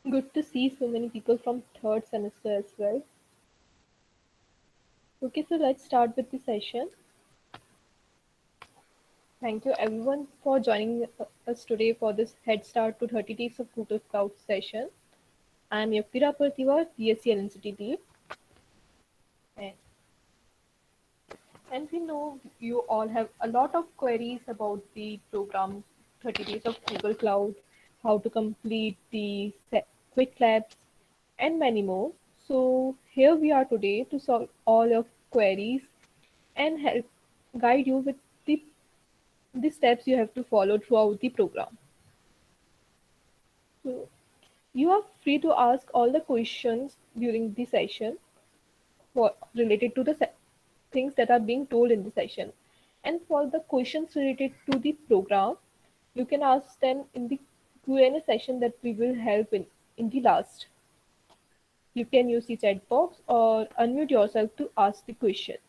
Good to see so many people from third semester as well. Okay, so let's start with the session. Thank you everyone for joining us today for this Head Start to 30 Days of Google Cloud session. I'm Yakira Parthiva, BSc LNCT lead, and, and we know you all have a lot of queries about the program 30 Days of Google Cloud, how to complete the quick labs, and many more. So here we are today to solve all your queries and help guide you with the steps you have to follow throughout the program. So you are free to ask all the questions during the session related to the things that are being told in the session. And for the questions related to the program, you can ask them in the Q&A session that we will help in the last. You can use the chat box or unmute yourself to ask the questions.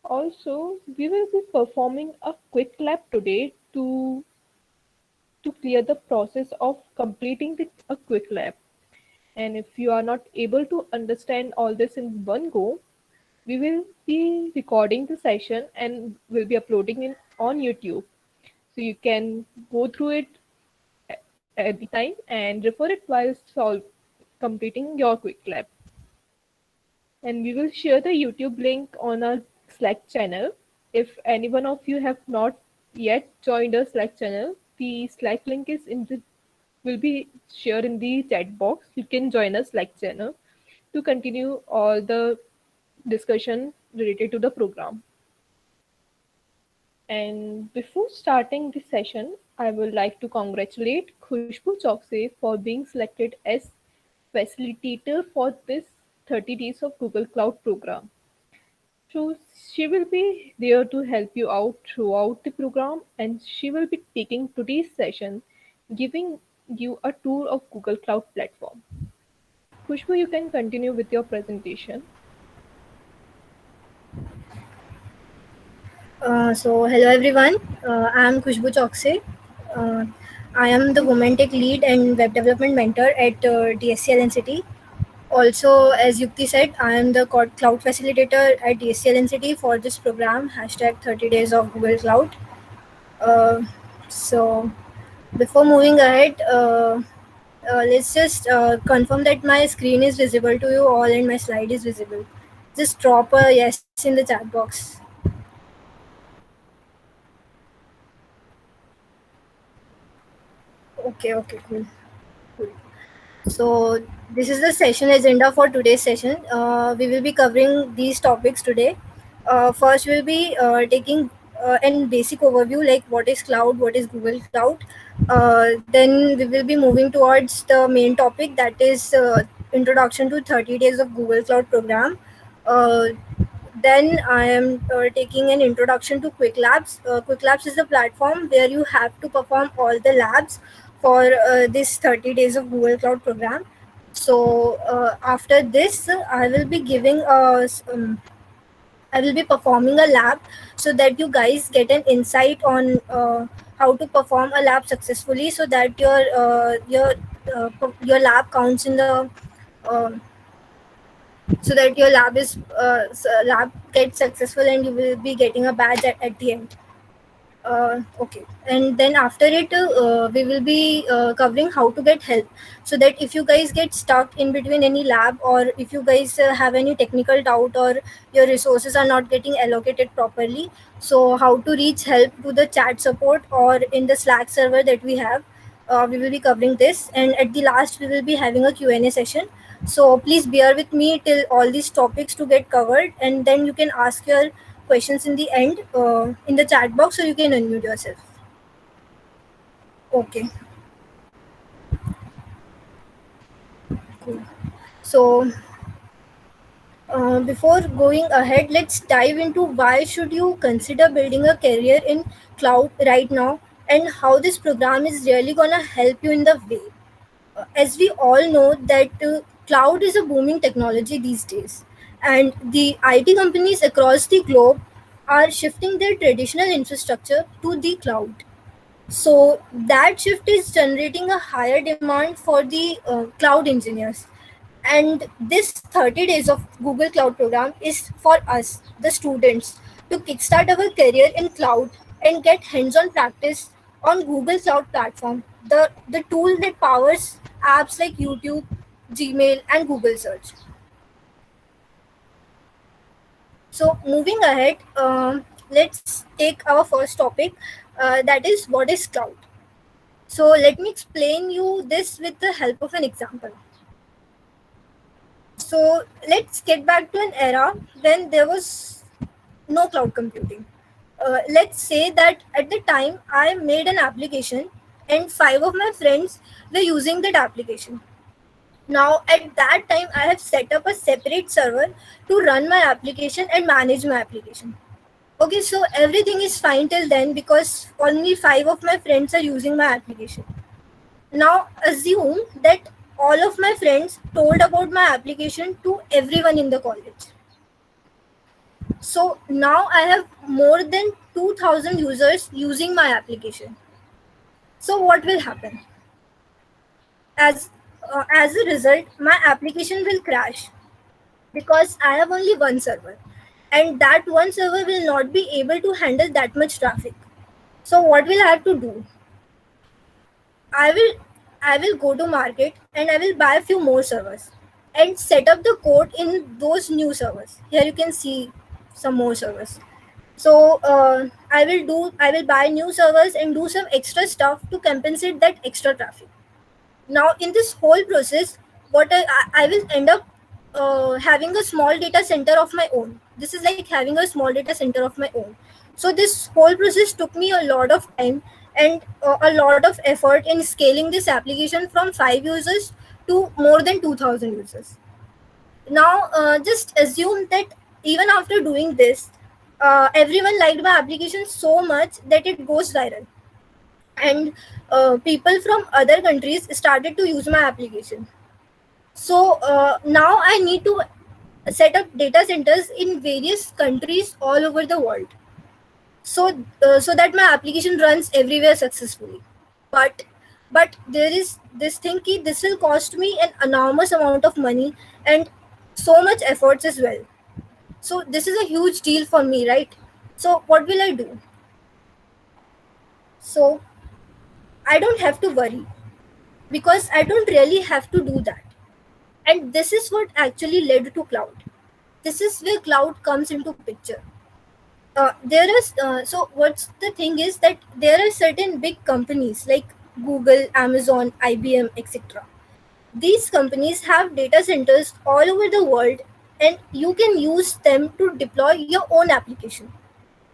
Also, we will be performing a quick lab today to clear the process of completing a quick lab. And if you are not able to understand all this in one go, we will be recording the session and will be uploading it on YouTube. So you can go through it at the time and refer it while completing your quick lab. And we will share the YouTube link on our Slack channel. If any one of you have not yet joined our Slack channel, the Slack link is in the will be shared in the chat box. You can join our Slack channel to continue all the discussion related to the program. And before starting the session, I would like to congratulate Khushbu Chokse for being selected as facilitator for this 30 Days of Google Cloud program. So she will be there to help you out throughout the program, and she will be taking today's session, giving you a tour of Google Cloud platform. Khushbu, you can continue with your presentation. Hello everyone. I'm Khushbu Chokse. Uh, I am the Women Tech Lead and Web Development Mentor at DSCL NCT. Also, as Yukti said, I am the Cloud Facilitator at DSCL NCT for this program, hashtag 30 Days of Google Cloud. Uh, so, Before moving ahead, let's just confirm that my screen is visible to you all and my slide is visible. Just drop a yes in the chat box. Okay, cool. Cool. So, this is the session agenda for today's session. We will be covering these topics today. First, we'll be taking an basic overview like what is cloud, what is Google Cloud. Then, we will be moving towards the main topic that is introduction to 30 days of Google Cloud program. Uh, then I am taking an introduction to Quick Labs. Quick Labs is the platform where you have to perform all the labs for this 30 days of Google Cloud program. So after this, I will be performing a lab so that you guys get an insight on how to perform a lab successfully, so that your lab counts in the uh, so that your lab gets successful and you will be getting a badge at the end. Okay, and then after it, we will be covering how to get help, so that if you guys get stuck in between any lab, or if you guys have any technical doubt, or your resources are not getting allocated properly, so how to reach help to the chat support or in the Slack server that we have. We will be covering this, and at the last we will be having a Q&A session. So please bear with me till all these topics to get covered, and then you can ask your questions in the end in the chat box, so you can unmute yourself. Okay, cool. So before going ahead, let's dive into why should you consider building a career in cloud right now, and how this program is really gonna help you in the way. As we all know that cloud is a booming technology these days, and the IT companies across the globe are shifting their traditional infrastructure to the cloud. So that shift is generating a higher demand for the cloud engineers. And this 30 days of Google Cloud program is for us, the students, to kickstart our career in cloud and get hands-on practice on Google Cloud platform, the tool that powers apps like YouTube, Gmail, and Google Search. So moving ahead, let's take our first topic, that is what is cloud. So let me explain you this with the help of an example. So let's get back to an era when there was no cloud computing. Let's say that at the time I made an application and five of my friends were using that application. Now, at that time, I have set up a separate server to run my application and manage my application. Okay, so everything is fine till then because only five of my friends are using my application. Now, assume that all of my friends told about my application to everyone in the college. So now I have more than 2000 users using my application. So what will happen? As a result, my application will crash because I have only one server, and that one server will not be able to handle that much traffic. So what will I have to do? I will I will go to market and I will buy a few more servers and set up the code in those new servers. Here you can see some more servers. So I will buy new servers and do some extra stuff to compensate that extra traffic. Now in this whole process, I will end up having a small data center of my own. This is like having a small data center of my own. So this whole process took me a lot of time and a lot of effort in scaling this application from 5 users to more than 2000 users. Now just assume that even after doing this, everyone liked my application so much that it goes viral, and people from other countries started to use my application. So now I need to set up data centers in various countries all over the world. So that my application runs everywhere successfully. But there is this thing ki this will cost me an enormous amount of money and so much efforts as well. So this is a huge deal for me, right? So what will I do? So I don't have to worry because I don't really have to do that. And this is what actually led to cloud. This is where cloud comes into picture. There is So what's the thing is that there are certain big companies like Google, Amazon, IBM, etc. These companies have data centers all over the world, and you can use them to deploy your own application.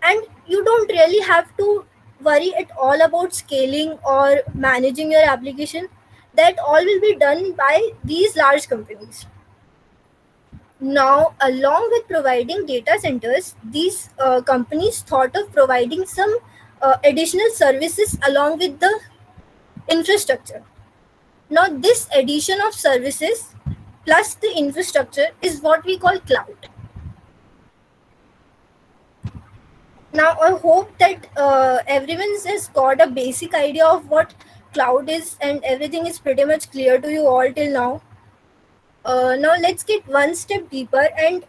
And you don't really have to worry at all about scaling or managing your application. That all will be done by these large companies. Now, along with providing data centers, these companies thought of providing some additional services along with the infrastructure. Now, this addition of services plus the infrastructure is what we call cloud. Now, I hope that everyone has got a basic idea of what cloud is, and everything is pretty much clear to you all till now. Now, let's get one step deeper and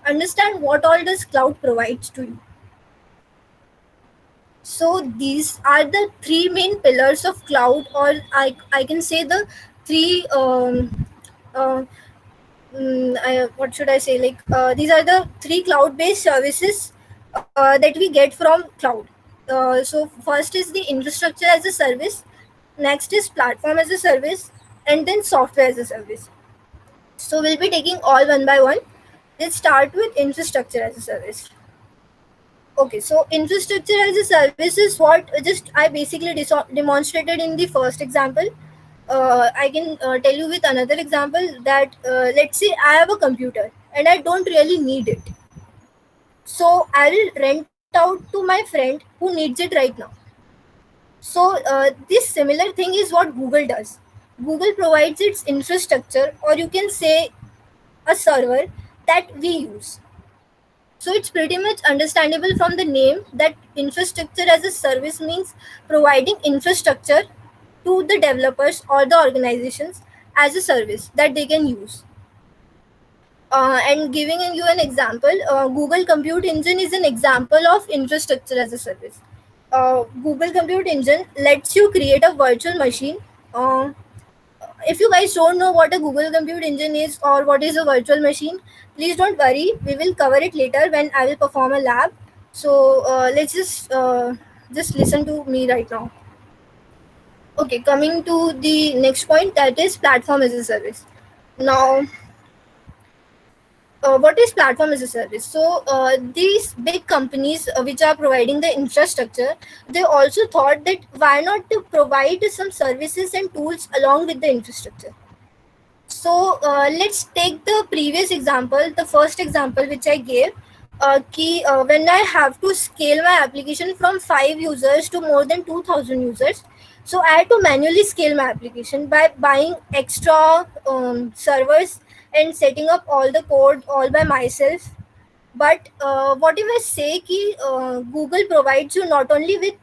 understand what all does cloud provides to you. So these are the three main pillars of cloud, or I can say the three uh, what should I say, like these are the three cloud based services that we get from cloud. So first is the infrastructure as a service, next is platform as a service, and then software as a service. So we'll be taking all one by one. Let's start with infrastructure as a service. Okay, so infrastructure as a service is what just I basically demonstrated in the first example. I can tell you with another example that let's say I have a computer and I don't really need it. So I will rent out to my friend who needs it right now. So this similar thing is what Google does. Google provides its infrastructure, or you can say a server that we use. So it's pretty much understandable from the name that infrastructure as a service means providing infrastructure to the developers or the organizations as a service that they can use. And giving you an example, Google Compute Engine is an example of infrastructure as a service. Google Compute Engine lets you create a virtual machine. Uh, if you guys don't know what a Google Compute Engine is or what is a virtual machine, please don't worry. We will cover it later when I will perform a lab. So let's just listen to me right now. Okay, coming to the next point, that is platform as a service. Now, what is platform as a service? So these big companies which are providing the infrastructure, they also thought that why not to provide some services and tools along with the infrastructure. So let's take the previous example, the first example which I gave. When I have to scale my application from 5 users to more than 2000 users, so I had to manually scale my application by buying extra servers and setting up all the code all by myself. But what if I say ki, Google provides you not only with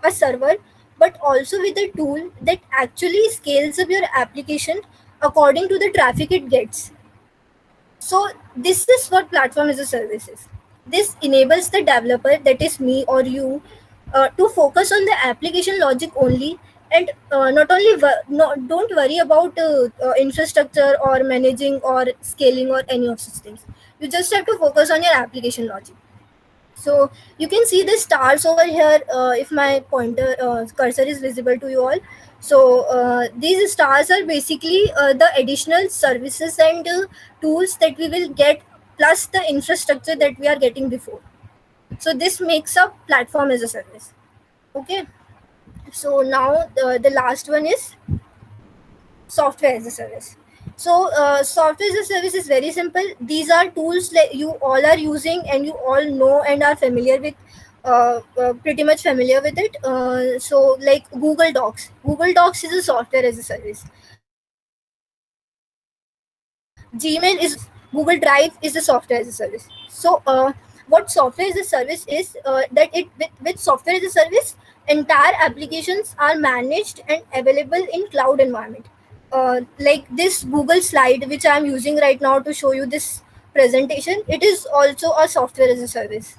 a server but also with a tool that actually scales up your application according to the traffic it gets. So this is what platform as a service is. This enables the developer, that is me or you, to focus on the application logic only, and not only don't worry about infrastructure or managing or scaling or any of such things. You just have to focus on your application logic. So you can see the stars over here if my pointer cursor is visible to you all. So these stars are basically the additional services and tools that we will get plus the infrastructure that we are getting before. So this makes up platform as a service. Okay. So now the last one is software as a service. So software as a service is very simple. These are tools that you all are using and you all know and are familiar with, pretty much familiar with it. So like Google Docs. Google Docs is a software as a service. Gmail is a software as a service. Google Drive is a software as a service. So what software as a service is, with software as a service, entire applications are managed and available in cloud environment. Like this Google slide which I am using right now to show you this presentation, it is also a software as a service.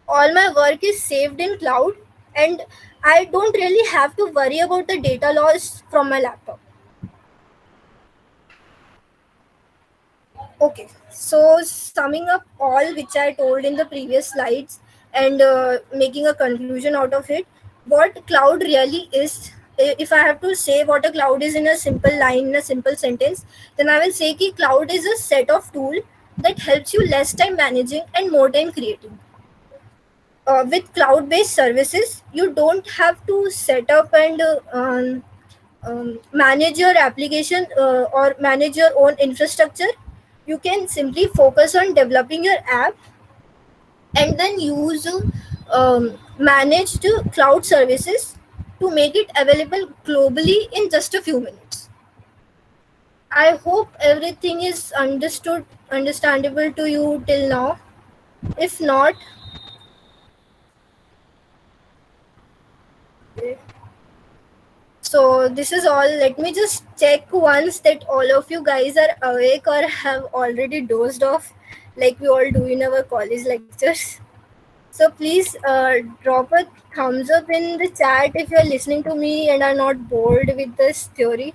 All my work is saved in cloud, and I don't really have to worry about the data loss from my laptop. Okay, so summing up all which I told in the previous slides and making a conclusion out of it, what cloud really is, if I have to say what a cloud is in a simple line, in a simple sentence, then I will say that cloud is a set of tools that helps you less time managing and more time creating. With cloud based services, you don't have to set up and manage your application or manage your own infrastructure. You can simply focus on developing your app and then use managed cloud services to make it available globally in just a few minutes. I hope everything is understandable to you till now. If not, so this is all. Let me just check once that all of you guys are awake or have already dozed off like we all do in our college lectures. So please drop a thumbs up in the chat if you're listening to me and are not bored with this theory.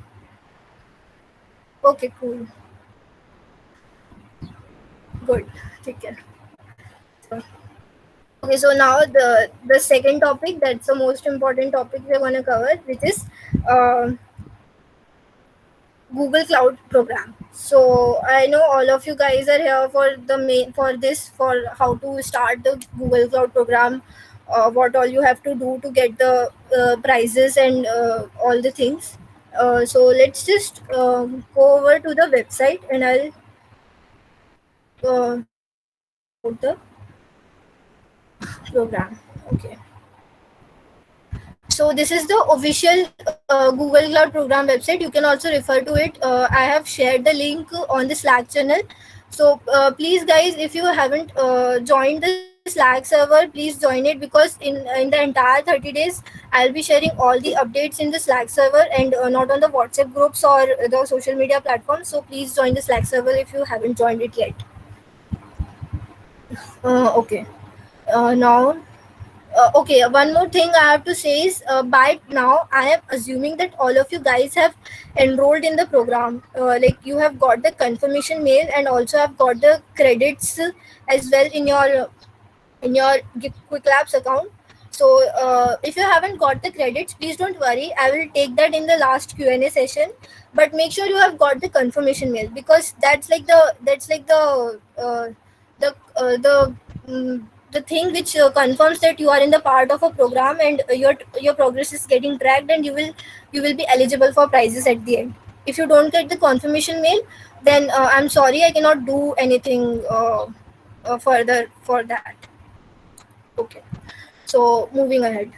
Okay, cool. Good. Take care. So, okay, so now the second topic, that's the most important topic we're going to cover, which is uh, Google Cloud Program. So I know all of you guys are here for the main for how to start the Google Cloud Program, what all you have to do to get the prizes and all the things. So let's just go over to the website and I'll tell you about the program. Okay. So this is the official Google Cloud Program website. You can also refer to it. I have shared the link on the Slack channel. So please guys, if you haven't joined the Slack server, please join it, because in the entire 30 days I'll be sharing all the updates in the Slack server, and not on the WhatsApp groups or the social media platforms. So please join the Slack server if you haven't joined it yet. Okay. Now, okay, one more thing I have to say is, by now I am assuming that all of you guys have enrolled in the program. Like you have got the confirmation mail and also have got the credits as well in your Quick Labs account. So if you haven't got the credits, please don't worry. I will take that in the last Q&A session. But make sure you have got the confirmation mail, because that's like the thing which confirms that you are in the part of a program, and your progress is getting tracked, and you will be eligible for prizes at the end. If you don't get the confirmation mail, then I'm sorry, I cannot do anything further for that. Okay, so moving ahead.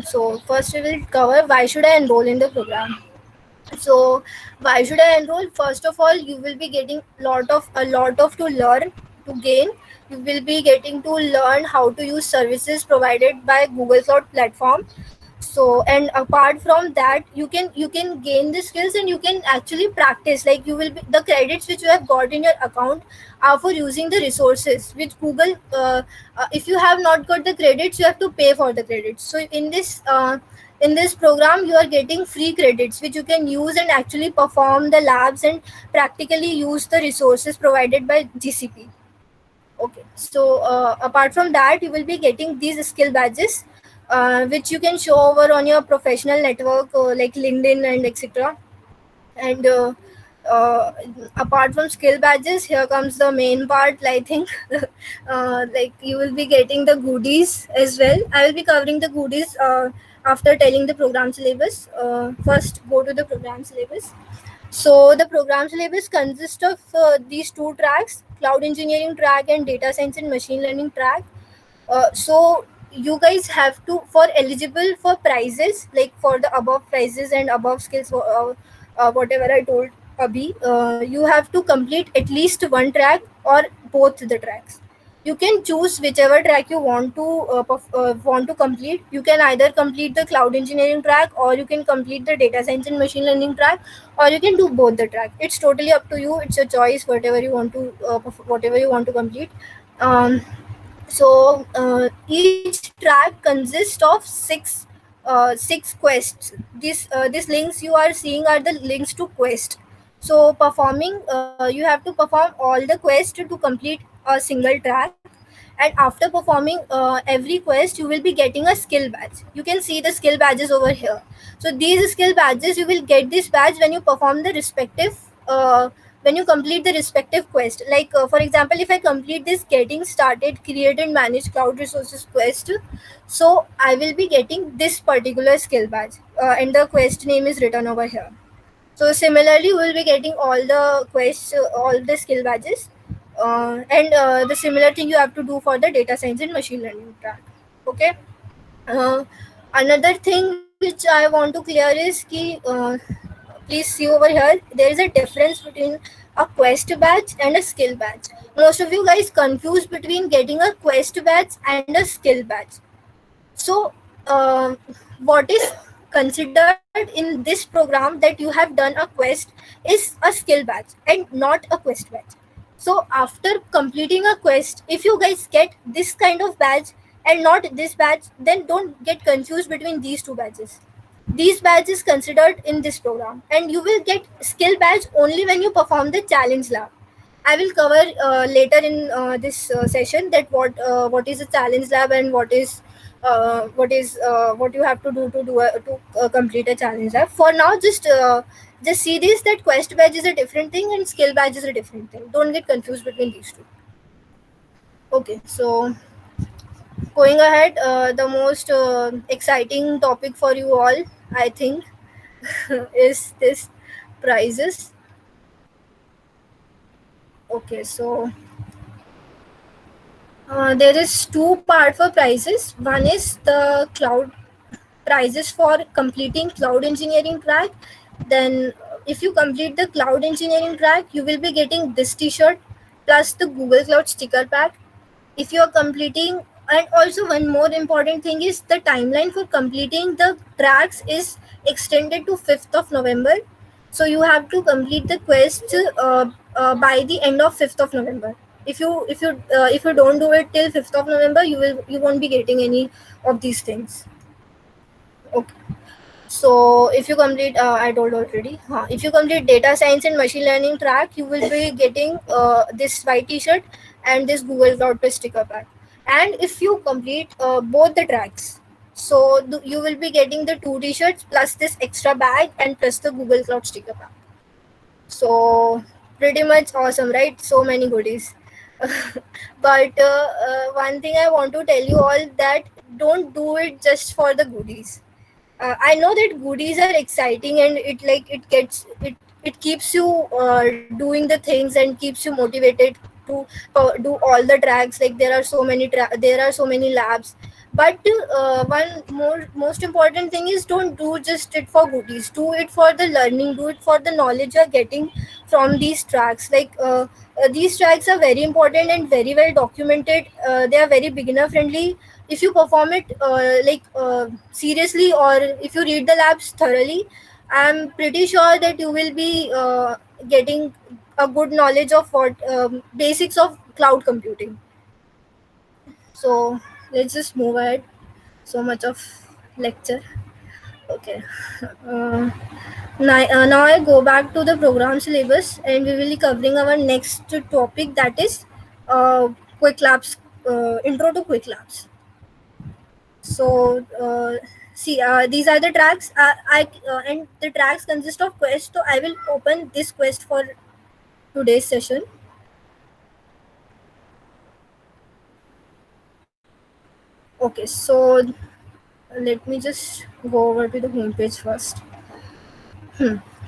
So first we will cover why should I enroll in the program. So why should I enroll? First of all, you will be getting a lot of to learn, to gain. You will be getting to learn how to use services provided by Google Cloud platform. So, and apart from that, you can gain the skills, and you can actually practice. Like you will be, the credits which you have got in your account are for using the resources which Google. If you have not got the credits, you have to pay for the credits. So in this program, you are getting free credits which you can use and actually perform the labs and practically use the resources provided by GCP. Okay, so apart from that, you will be getting these skill badges, which you can show over on your professional network, like LinkedIn and etc. And uh, apart from skill badges, here comes the main part. I think, like you will be getting the goodies as well. I will be covering the goodies after telling the program syllabus. First, go to the program syllabus. So the program syllabus consists of these two tracks: cloud engineering track and data science and machine learning track. So you guys have to, for eligible for prizes, like for the above prizes and above skills, whatever I told Abhi, you have to complete at least one track or both the tracks. You can choose whichever track you want to complete. You can either complete the cloud engineering track, or you can complete the data science and machine learning track, or you can do both the track. It's totally up to you. It's a choice, whatever you want to complete. um, so each track consists of six quests. These links you are seeing are the links to quest. So you have to perform all the quests to complete a single track. And after performing every quest, you will be getting a skill badge. You can see the skill badges over here. So these skill badges, you will get this badge when you perform the respective when you complete the respective quest. Like for example, if I complete this getting started, create and manage cloud resources quest, so I will be getting this particular skill badge, and the quest name is written over here. So similarly, we will be getting all the quests, all the skill badges, and the similar thing you have to do for the data science and machine learning track. Okay. uh, Another thing which I want to clear is ki, please see over here, there is a difference between a quest badge and a skill badge. Most of you guys confuse between getting a quest badge and a skill badge. So what is considered in this program that you have done a quest is a skill badge and not a quest badge. So after completing a quest, if you guys get this kind of badge and not this badge, then don't get confused between these two badges. These badges considered in this program, and you will get skill badge only when you perform the challenge lab. I will cover later in this session that what is a challenge lab, and what you have to do to complete a challenge lab. For now, just see this, that quest badge is a different thing and skill badge is a different thing. Don't get confused between these two. Okay, so going ahead, the most exciting topic for you all, I think, is this prizes. Okay, so there is two part for prizes. One is the cloud prizes for completing cloud engineering track. Then if you complete the cloud engineering track, you will be getting this t-shirt plus the Google Cloud sticker pack. If you are completing, and also one more important thing is the timeline for completing the tracks is extended to 5th of November. So you have to complete the quest by the end of 5th of November. If you don't do it till 5th of November, you won't be getting any of these things. Okay. So if you complete, I told already. If you complete data science and machine learning track, you will be getting this white T-shirt and this Google Cloud Plus sticker pack. And if you complete both the tracks, so you will be getting the two T-shirts plus this extra bag and plus the Google Cloud sticker pack. So pretty much awesome, right? So many goodies. But one thing I want to tell you all, that don't do it just for the goodies. I know that goodies are exciting and it keeps you doing the things and keeps you motivated to do all the tracks. Like there are so many labs, but one most important thing is don't do just it for goodies. Do it for the learning. Do it for the knowledge you're getting from these tracks. These tracks are very important and very well documented. They are very beginner friendly. If you perform it seriously, or if you read the labs thoroughly, I'm pretty sure that you will be getting a good knowledge of what basics of cloud computing. So let's just move ahead. So much of lecture. Okay. uh, now I go back to the program syllabus, and we will be covering our next topic, that is quick labs, intro to quick labs. So see, these are the tracks. And the tracks consist of quests. So I will open this quest for today's session. Okay, so let me just go over to the homepage first.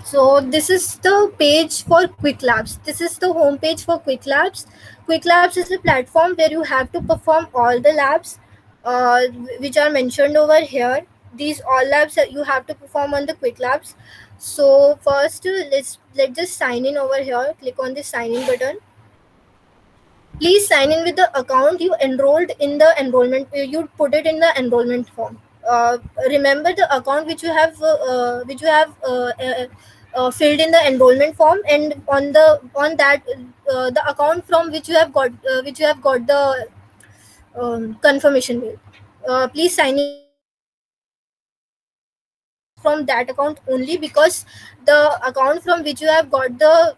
So this is the page for Quick Labs. This is the home page for Quick Labs. Quick Labs is a platform where you have to perform all the labs uh, which are mentioned over here. These all labs that you have to perform on the Quick Labs. So first, let's just sign in over here. Click on the sign in button. Please sign in with the account you enrolled in the enrollment. You put it in the enrollment form. Remember the account which you have filled in the enrollment form, and on that the account from which you have got the confirmation mail. Please sign in from that account only, because the account from which you have got the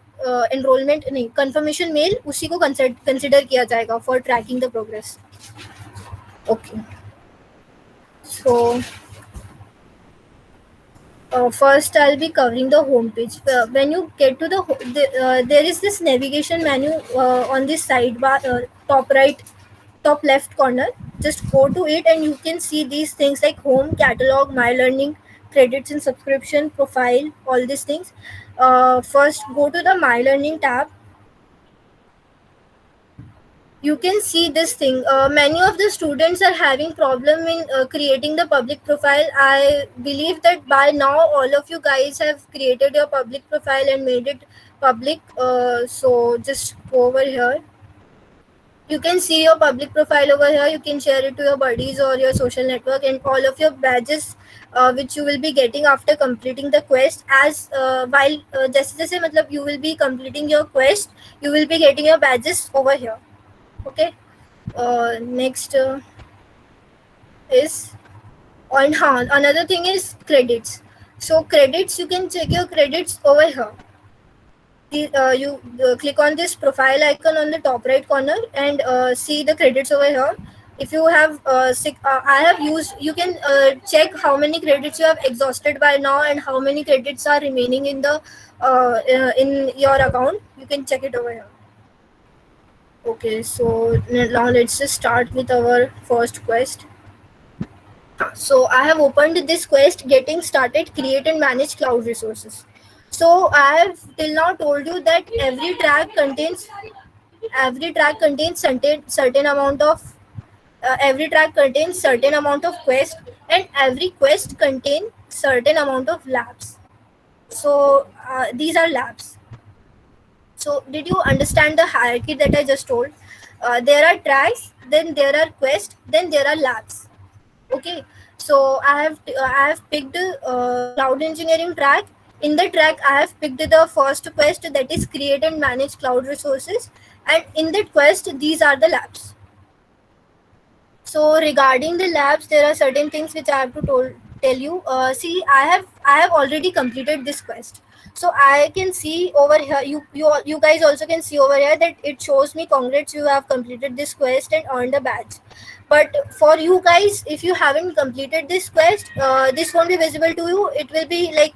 enrollment नहीं confirmation mail, उसी को consider किया जाएगा for tracking the progress. Okay. So first I'll be covering the home page. When you get to there is this navigation menu on this sidebar, top left corner. Just go to it and you can see these things like home, catalog, my learning, credits and subscription, profile, all these things. First go to the my learning tab. You can see this thing. Many of the students are having problem in creating the public profile. I believe that by now all of you guys have created your public profile and made it public. So just go over here. You can see your public profile over here. You can share it to your buddies or your social network, and all of your badges which you will be getting after completing the quest. As while just matlab you will be completing your quest, you will be getting your badges over here. Okay. Next is on another thing is credits. So credits, you can check your credits over here. You click on this profile icon on the top right corner and see the credits over here. If you have I have used, you can check how many credits you have exhausted by now and how many credits are remaining in the in your account. You can check it over here. Okay, so now let's just start with our first quest. So I have opened this quest, getting started, create and manage cloud resources. So I have till now told you that every track contains certain amount of every track contains certain amount of quest, and every quest contains certain amount of labs. So these are labs. So did you understand the hierarchy that I just told? There are tracks, then there are quests, then there are labs. Okay, so I have picked cloud engineering track. In the track, I have picked the first quest, that is create and manage cloud resources, and in that quest, these are the labs. So regarding the labs, there are certain things which I have to tell you. See, I have already completed this quest, so I can see over here. You guys also can see over here that it shows me congrats, you have completed this quest and earned a badge. But for you guys, if you haven't completed this quest, this won't be visible to you. It will be like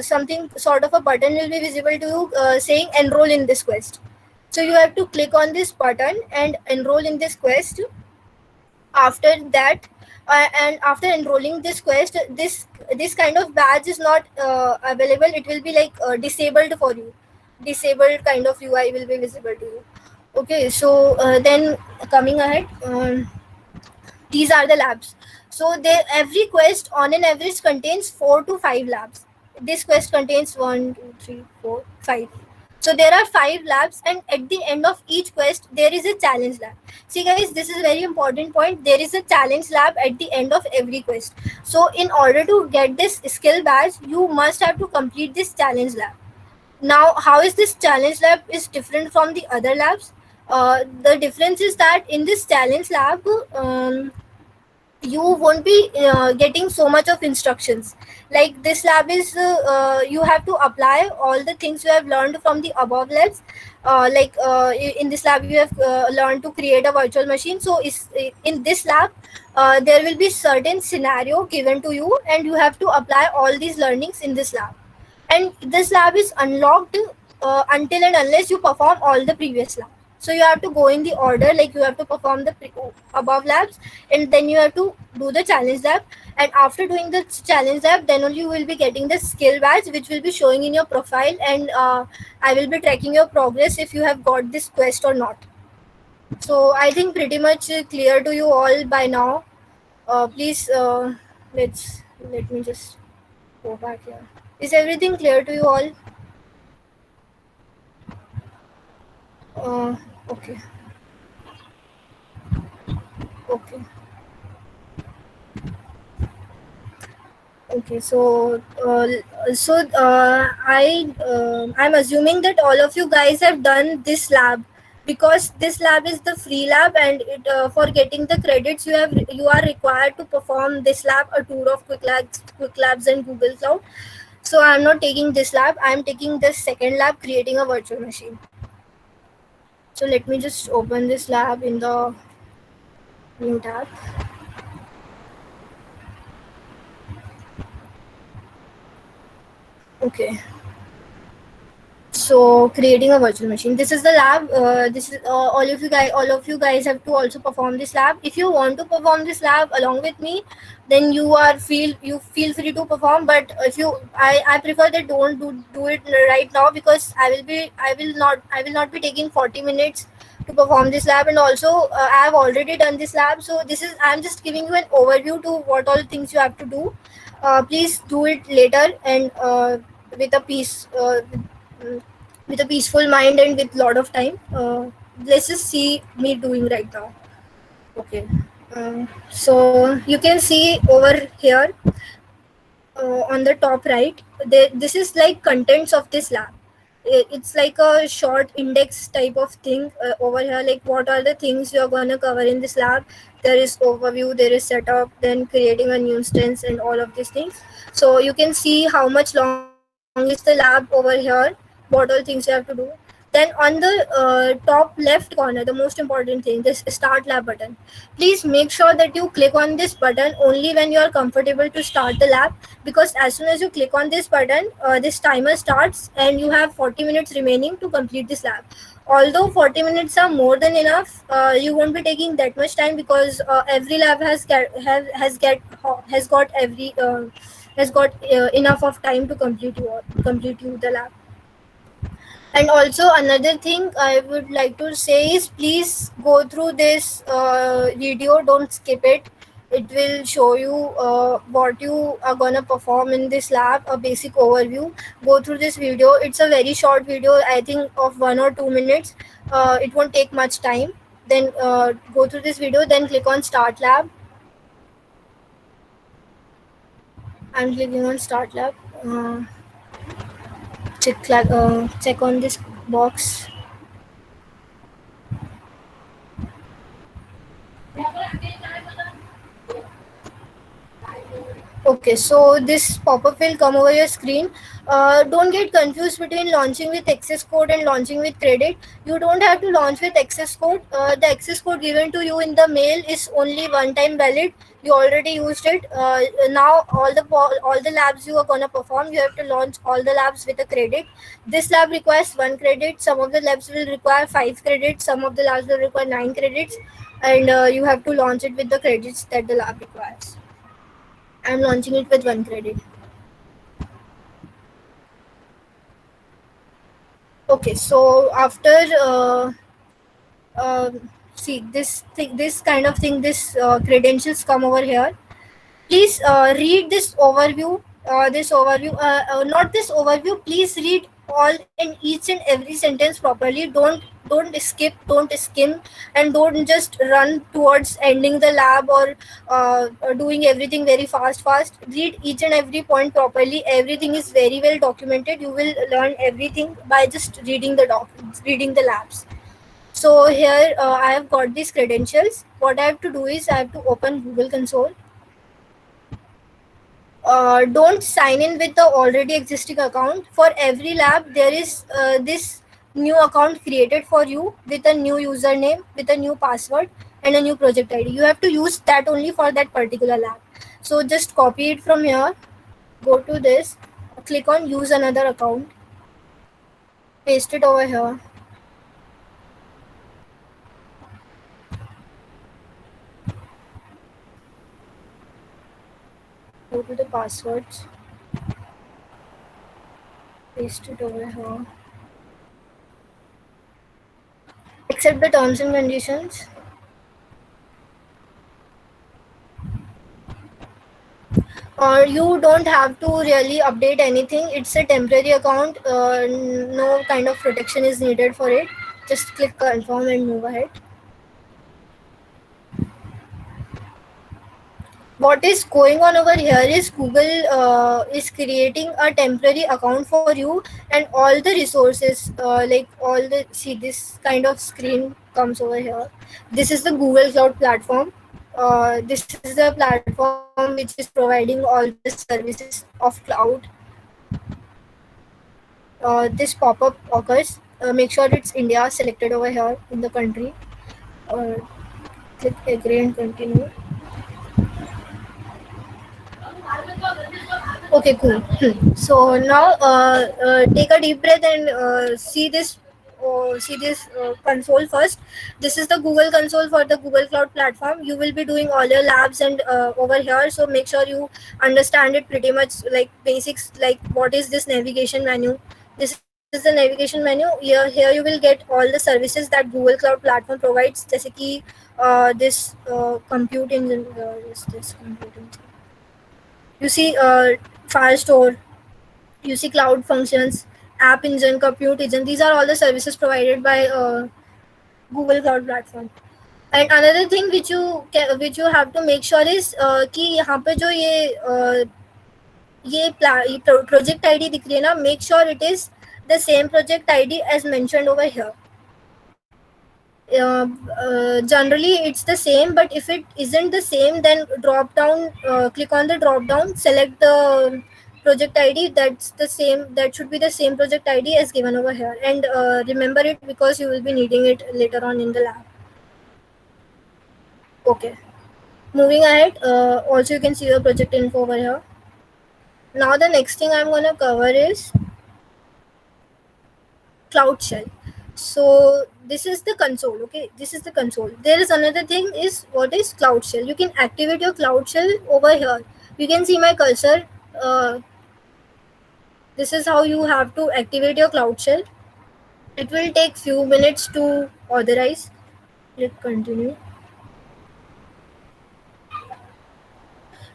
something sort of a button will be visible to you saying enroll in this quest. So you have to click on this button and enroll in this quest. After that, and after enrolling this quest, this kind of badge is not available. It will be like disabled for you. Disabled kind of UI will be visible to you. Okay, so then coming ahead, these are the labs. So they every quest on an average contains 4 to 5 labs. This quest contains 1, 2, 3, 4, 5. So there are 5 labs, and at the end of each quest, there is a challenge lab. See, guys, this is a very important point. There is a challenge lab at the end of every quest. So in order to get this skill badge, you must have to complete this challenge lab. Now, how is this challenge lab is different from the other labs? The difference is that in this challenge lab, you won't be getting so much of instructions. Like this lab is you have to apply all the things you have learned from the above labs. In this lab you have learned to create a virtual machine. So in this lab there will be certain scenario given to you, and you have to apply all these learnings in this lab. And this lab is unlocked until and unless you perform all the previous lab. So you have to go in the order, like you have to perform the above labs, and then you have to do the challenge lab. And after doing the challenge lab, then only you will be getting the skill badge, which will be showing in your profile, and I will be tracking your progress if you have got this quest or not. So I think pretty much clear to you all by now. Please let me just go back here. Is everything clear to you all? Uh, okay. Okay. Okay. I'm assuming that all of you guys have done this lab, because this lab is the free lab, and for getting the credits you are required to perform this lab, a tour of quick labs and Google Cloud. So I'm not taking this lab. I'm taking the second lab, creating a virtual machine. So let me just open this lab in the new tab. Okay. So creating a virtual machine, this is the lab. This is all of you guys have to also perform this lab. If you want to perform this lab along with me, then you feel free to perform. But if you I prefer that don't do it right now, because I will not be taking 40 minutes to perform this lab. And also I have already done this lab, so I'm just giving you an overview to what all things you have to do. Please do it later, and with a peace with a peaceful mind and with lot of time. Let's just see me doing right now. Okay. So you can see over here on the top right, this is like contents of this lab. It's like a short index type of thing over here, like what are the things you're going to cover in this lab. There is overview, there is setup, then creating a new instance, and all of these things. So you can see how much long is the lab over here, what all things you have to do. Then on the top left corner, the most important thing, this start lab button. Please make sure that you click on this button only when you are comfortable to start the lab, because as soon as you click on this button, this timer starts and you have 40 minutes remaining to complete this lab. Although 40 minutes are more than enough, you won't be taking that much time, because every lab has got enough of time to complete you the lab. And also another thing I would like to say is, please go through this video, don't skip it. It will show you what you are gonna perform in this lab, a basic overview. Go through this video. It's a very short video, I think of 1 or 2 minutes. It won't take much time. Then go through this video, then click on start lab. I'm clicking on start lab. Check on this box. Okay, so this pop-up will come over your screen. Don't get confused between launching with access code and launching with credit. You don't have to launch with access code. The access code given to you in the mail is only one time valid. You already used it. Now all the labs you are gonna perform, you have to launch all the labs with a credit. This lab requires 1 credit. Some of the labs will require 5 credits. Some of the labs will require 9 credits, and you have to launch it with the credits that the lab requires. I'm launching it with 1 credit. Okay, so after see this thing, this kind of thing, this credentials come over here. Please read this overview. Not this overview. Please read all and each and every sentence properly. Don't skip, don't skim, and don't just run towards ending the lab or doing everything very fast. Read each and every point properly. Everything is very well documented. You will learn everything by just reading the documents, reading the labs. So here I have got these credentials. What I have to do is I have to open Google Console. Don't sign in with the already existing account. For every lab, there is this new account created for you with a new username, with a new password, and a new project ID. You have to use that only for that particular lab. So just copy it from here, go to this, click on use another account, paste it over here. Go to the passwords, paste it over here. Accept the terms and conditions. Or you don't have to really update anything. It's a temporary account. No kind of protection is needed for it. Just click confirm and move ahead. What is going on over here is Google is creating a temporary account for you, and all the resources, like all the, see, this kind of screen comes over here. This is the Google Cloud platform. This is the platform which is providing all the services of cloud. This pop-up occurs. Make sure it's India selected over here in the country. Click agree and continue. Okay, cool. So now take a deep breath and see this console first. This is the Google console for the Google Cloud platform. You will be doing all your labs and over here. So make sure you understand it pretty much, like basics, like what is this navigation menu. This is the navigation menu. Here you will get all the services that Google Cloud platform provides. जैसे कि this compute engine, is this compute engine. You see Firestore, you see Cloud Functions, App Engine, Compute Engine. These are all the services provided by Google Cloud Platform. And another thing which you have to make sure is कि यहाँ पे जो ये project ID दिख रही है ना, make sure it is the same project ID as mentioned over here. Generally it's the same, but if it isn't the same, then drop down, click on the drop down, select the project ID that's the same, that should be the same project ID as given over here, and remember it because you will be needing it later on in the lab. Okay, moving ahead, also you can see the project info over here. Now the next thing I'm going to cover is Cloud Shell. So this is the console. Okay, this is the console. There is another thing is what is Cloud Shell. You can activate your Cloud Shell over here. You can see my cursor. This is how you have to activate your Cloud Shell. It will take few minutes to authorize. Click continue.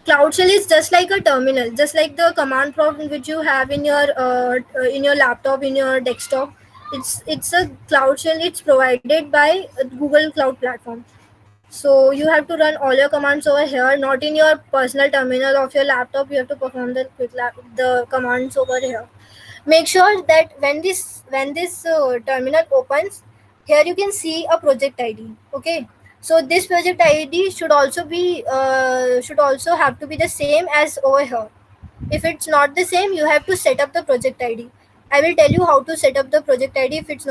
Cloud Shell is just like a terminal, just like the command prompt which you have in your laptop, in your desktop. It's a Cloud Shell. It's provided by Google Cloud Platform. So you have to run all your commands over here, not in your personal terminal of your laptop. You have to perform the commands over here. Make sure that when this terminal opens, here you can see a project ID. Okay, so this project ID should also have to be the same as over here. If it's not the same, you have to set up the project ID. I will tell you how to set up the project ID if it's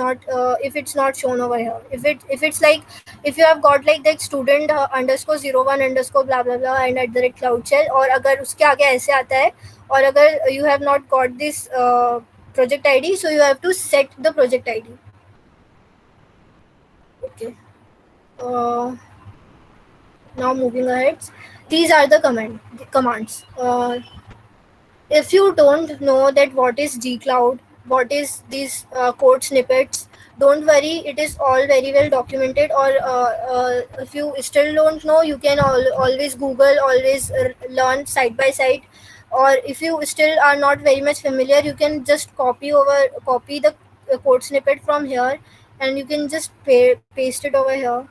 not shown over here. If it's like, if you have got like that student underscore 01 underscore blah blah blah and at the rate cloud shell, और अगर उसके आगे ऐसे आता है, और अगर you have not got this project ID, so you have to set the project ID. Okay. Uh, Now moving ahead, these are the commands. If you don't know that what is gcloud, what is these code snippets, don't worry, it is all very well documented. Or if you still don't know, you can always google, always learn side by side. Or if you still are not very much familiar, you can just copy the code snippet from here, and you can just paste it over here.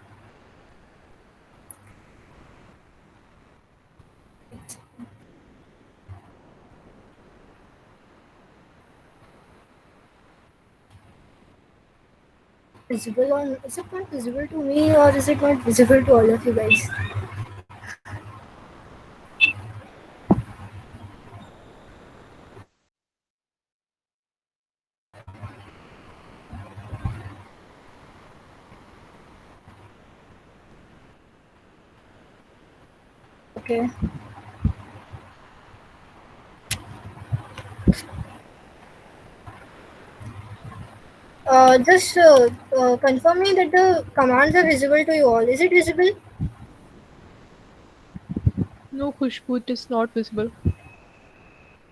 Visible on, is it not visible to me, or is it not visible to all of you guys? Okay. Just confirm me that the commands are visible to you all. Is it visible? No, Khushbu, it is not visible.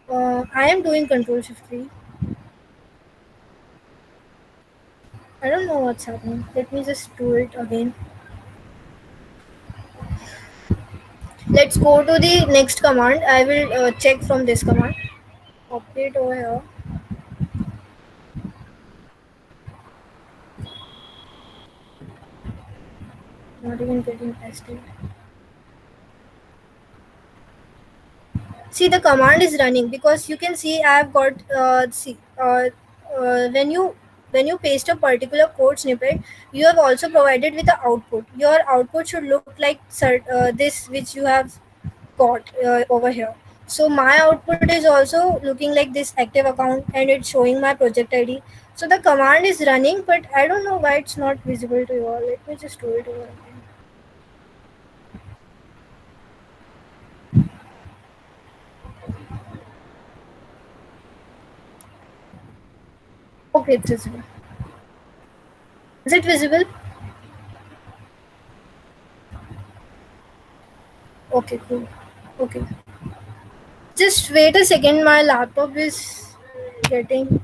I am doing Control Shift 3. I don't know what's happening. Let me just do it again. Let's go to the next command. I will check from this command. Update over here. Not even getting tested. See, the command is running because you can see I have got see when you paste a particular code snippet, you have also provided with the output. Your output should look like this which you have got over here. So my output is also looking like this active account, and it's showing my project ID. So the command is running, but I don't know why it's not visible to you all. Let me just do it over again. Okay, it's visible. Is it visible? Okay, cool. Okay. Just wait a second. My laptop is getting,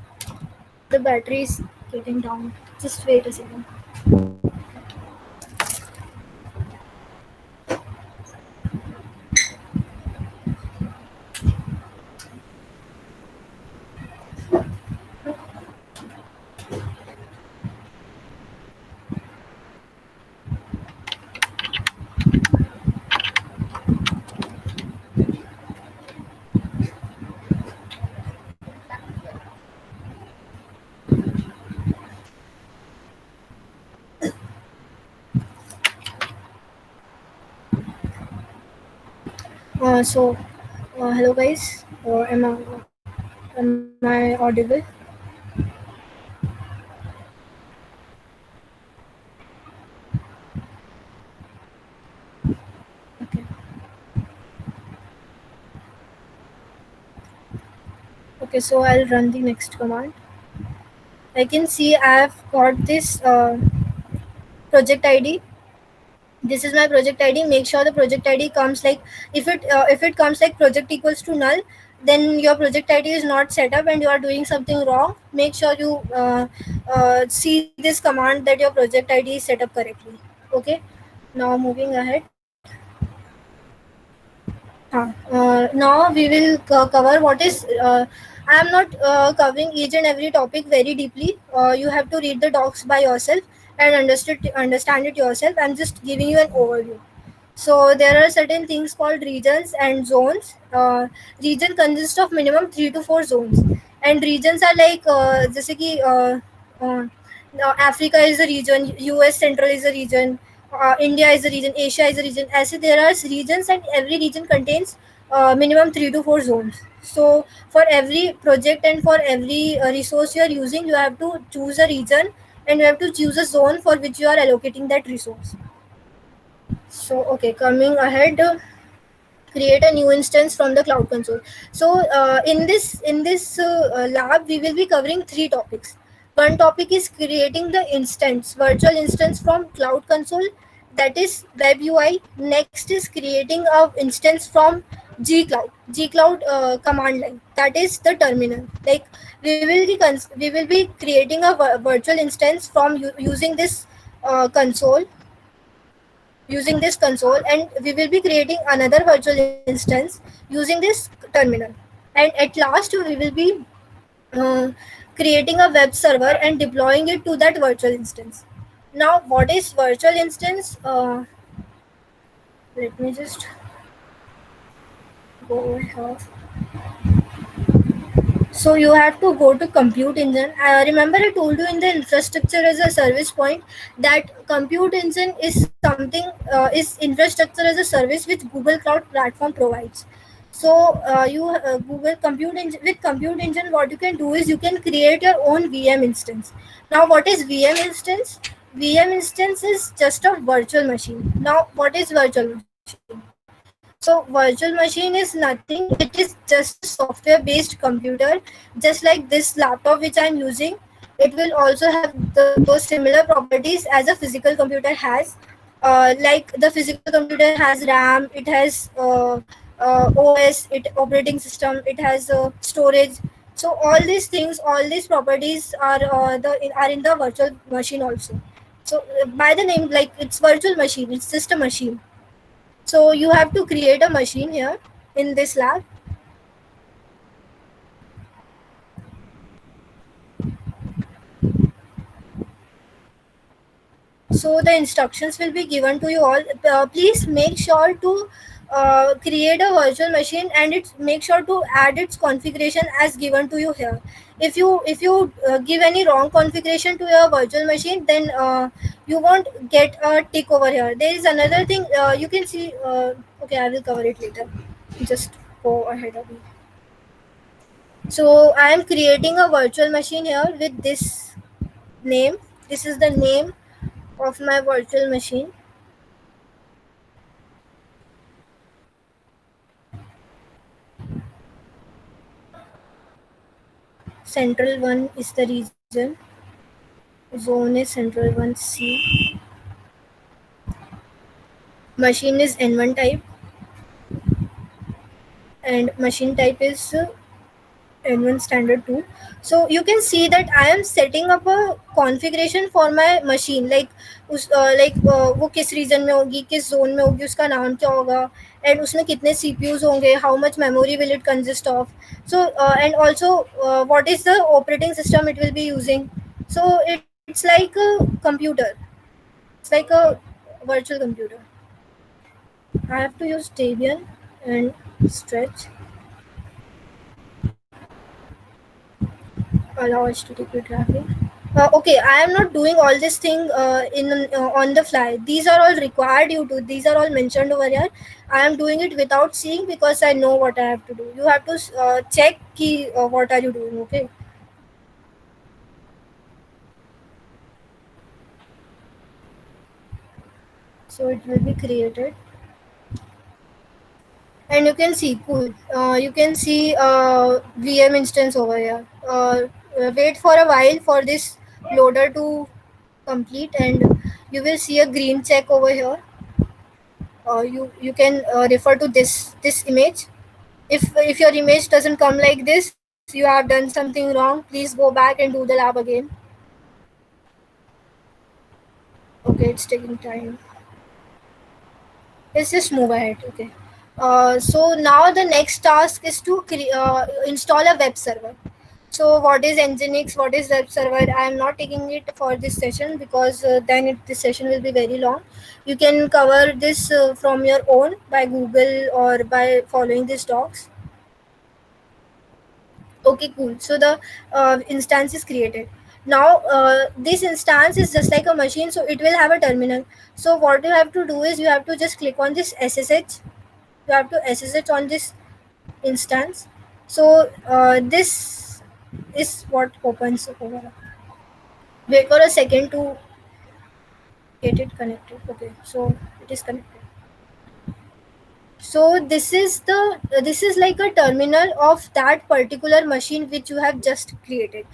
the battery is getting down. Just wait a second. Hello guys. Am I audible? Okay. Okay. So I'll run the next command. I can see I've got this project ID. This is my project ID. Make sure the project ID comes like, if it comes like project equals to null, then your project ID is not set up and you are doing something wrong. Make sure you see this command that your project ID is set up correctly. Okay. Now moving ahead. Now we will cover what is. I am not covering each and every topic very deeply. You have to read the docs by yourself and understand it yourself. I'm just giving you an overview. So there are certain things called regions and zones. Region consists of minimum 3 to 4 zones, and regions are like जैसे कि uh, Africa is a region, US Central is a region, India is a region, Asia is a region. ऐसे there are regions, and every region contains minimum 3 to 4 zones. So for every project and for every resource you are using, you have to choose a region and you have to choose a zone for which you are allocating that resource. So okay, coming ahead, create a new instance from the cloud console. So in this lab we will be covering three topics. One topic is creating the instance, virtual instance from cloud console, that is web UI. Next is creating a instance from G Cloud command line, that is the terminal. Like we will be creating a virtual instance from using this console, and we will be creating another virtual instance using this terminal, and at last we will be uh, creating a web server and deploying it to that virtual instance. Now what is virtual instance? Let me just go here. So you have to go to compute engine. Remember I told you in the infrastructure as a service point that compute engine is something, is infrastructure as a service which Google Cloud Platform provides. So you Google compute engine, with compute engine what you can do is you can create your own VM instance. Now what is VM instance? VM instance is just a virtual machine. Now what is virtual machine? So virtual machine is nothing. It is just a software based computer, just like this laptop which I'm using. It will also have those similar properties as a physical computer has. Like the physical computer has RAM, it has OS, it operating system, it has storage. So all these things, all these properties are in the virtual machine also. So by the name, like it's virtual machine, it's just a machine. So you have to create a machine here in this lab. So the instructions will be given to you all. Please make sure to create a virtual machine, and it make sure to add its configuration as given to you here. If you give any wrong configuration to your virtual machine, then you won't get a tick over here. There is another thing you can see. Okay, I will cover it later. Just go ahead of me. So I am creating a virtual machine here with this name. This is the name of my virtual machine. Central 1 is the region. Zone is Central 1 C. Machine is N1 type, and machine type is N1 standard 2. So you can see that I am setting up a configuration for my machine, like वो किस region में होगी, किस zone में होगी, उसका नाम क्या होगा, and उसमें कितने CPUs होंगे, how much memory will it consist of. So and also what is the operating system it will be using. So it's like a computer. It's like a virtual computer. I have to use Debian and Stretch. Allow HTTP traffic. Okay, I am not doing all this thing in on the fly. These are all required you to. These are all mentioned over here. I am doing it without seeing because I know what I have to do. You have to check key. What are you doing? Okay. So it will be created, and you can see cool. You can see VM instance over here. Wait for a while for this loader to complete, and you will see a green check over here. You can refer to this image. If your image doesn't come like this, you have done something wrong. Please go back and do the lab again. Okay, it's taking time. Let's just move ahead. Okay. So now the next task is to install a web server. So what is Nginx? What is web server? I am not taking it for this session because this session will be very long. You can cover this from your own by Google or by following these docs. Okay, cool. So the instance is created. Now this instance is just like a machine, so it will have a terminal. So what you have to do is you have to just click on this SSH. You have to SSH on this instance. So this is what opens over. Wait for a second to get it connected. Okay, so it is connected. So this is like a terminal of that particular machine which you have just created.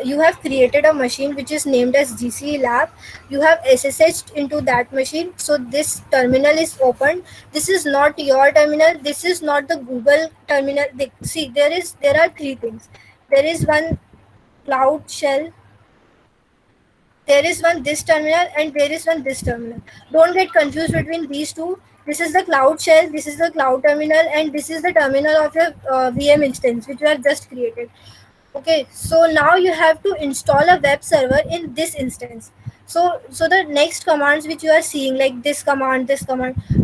You have created a machine which is named as GCE lab. You have SSH'd into that machine, so this terminal is opened. This is not your terminal, this is not the Google terminal. See, there are three things. There is one cloud shell, there is one this terminal, and there is one this terminal. Don't get confused between these two. This is the cloud shell, this is the cloud terminal, and this is the terminal of your VM instance which you have just created. Okay, so now you have to install a web server in this instance. So the next commands which you are seeing, like this command,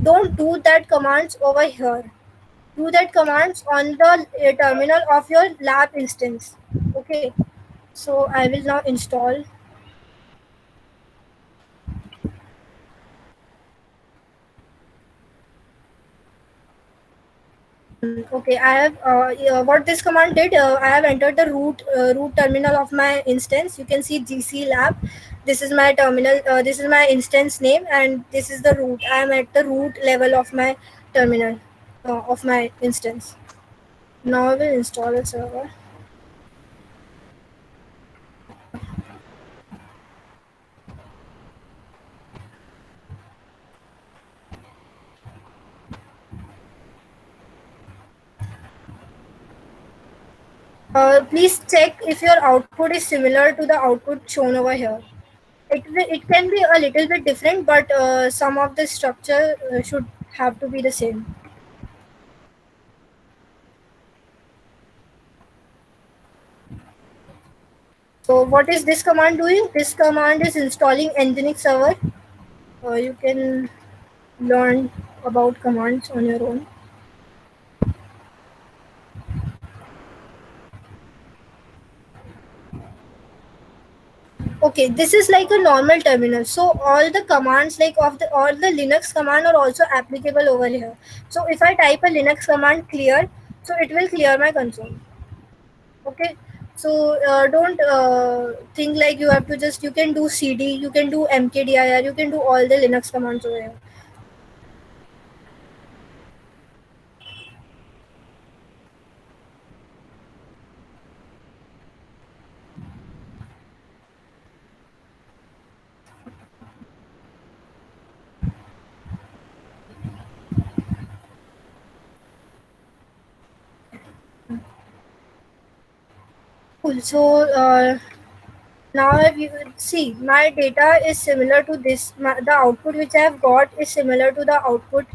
don't do that commands over here. Do that commands on the terminal of your lab instance. Okay, so I will now install. Okay, I have what this command did. I have entered the root terminal of my instance. You can see GC lab. This is my terminal. This is my instance name, and this is the root. I am at the root level of my terminal of my instance. Now I will install a server. Please check if your output is similar to the output shown over here. It can be a little bit different, but some of the structure should have to be the same. So what is this command doing? This command is installing Nginx server. You can learn about commands on your own. Okay, this is like a normal terminal. So all the commands like all the Linux command are also applicable over here. So if I type a Linux command clear, so it will clear my console. Okay, so don't think like you have to just, you can do cd, you can do mkdir, you can do all the Linux commands over here. Cool. So now if you see, my data is similar to this. The output which I have got is similar to the output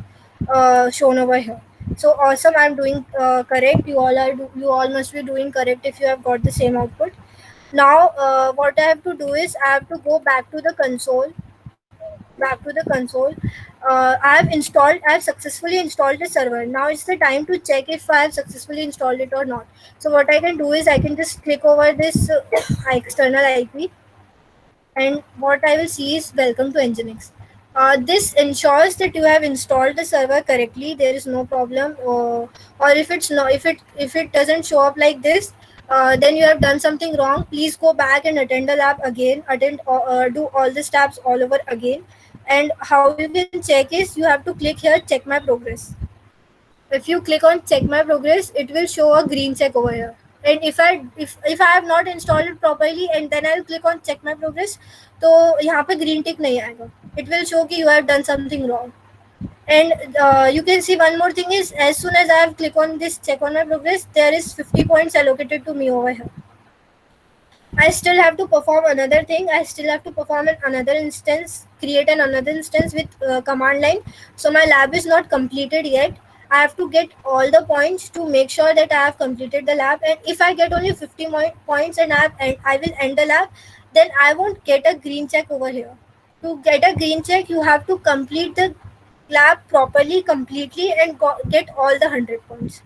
shown over here. So awesome, I'm doing correct. You all must be doing correct if you have got the same output. Now what I have to do is I have to go back to the console. I have successfully installed the server. Now it's the time to check if I have successfully installed it or not. So what I can do is I can just click over this external IP, and what I will see is welcome to Nginx. This ensures that you have installed the server correctly. There is no problem, or if it's not, if it doesn't show up like this, then you have done something wrong. Please go back and attend the lab again. Do all the steps all over again. And how you can check is you have to click here, check my progress. If you click on check my progress, it will show a green check over here. And if I have not installed it properly and then I'll click on check my progress, तो यहाँ पे green tick नहीं आएगा. It will show कि you have done something wrong. And you can see one more thing is, as soon as I have clicked on this check on my progress, there is 50 points allocated to me over here. I still have to perform another thing. I still have to perform another instance, create another instance with command line. So my lab is not completed yet. I have to get all the points to make sure that I have completed the lab. And if I get only 50 points and I will end the lab, then I won't get a green check over here. To get a green check, you have to complete the lab properly, completely, and get all the 100 points.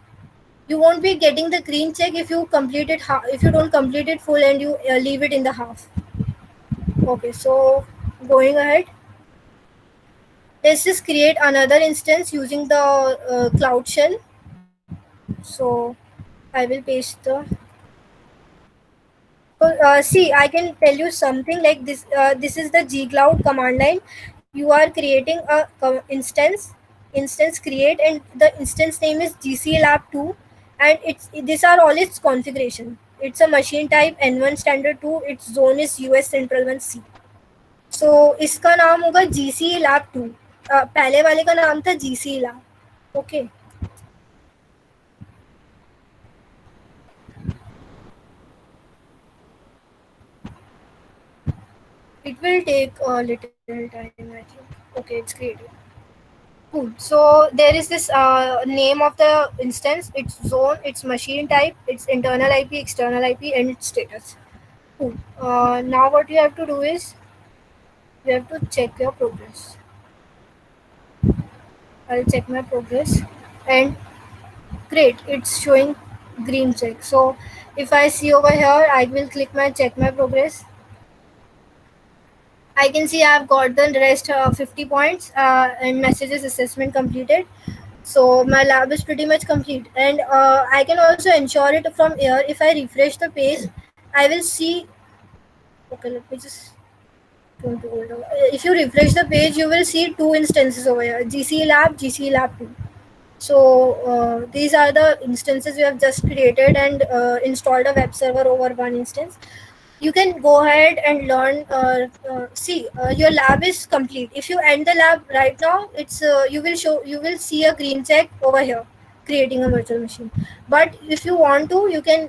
You won't be getting the green check if you complete it if you don't complete it full and you leave it in the half. Okay, so going ahead, let's just create another instance using the cloud shell. So I will paste the see, I can tell you something like this. This is the gcloud command line. You are creating a instance create, and the instance name is gclab2, and these are all its configuration. It's a machine type n1 standard 2. Its zone is us central 1 c. So इसका नाम होगा gc lab 2. पहले वाले का नाम था gc lab. Okay. It will take a little time, I think. Okay, it's created. Cool. So there is this name of the instance, its zone, its machine type, its internal IP, external IP, and its status. Cool. Now what you have to do is you have to check your progress. I'll check my progress, and great, it's showing green check. So if I see over here, I will click my check my progress. I can see I've got the rest 50 points and messages assessment completed. So my lab is pretty much complete, and I can also ensure it from here. If I refresh the page, I will see. Okay, let me just going to hold on. If you refresh the page, you will see two instances over here: GC Lab, GC Lab 2. So these are the instances we have just created and installed a web server over one instance. You can go ahead and learn. See, your lab is complete. If you end the lab right now, it's you will see a green check over here, creating a virtual machine. But if you want to, you can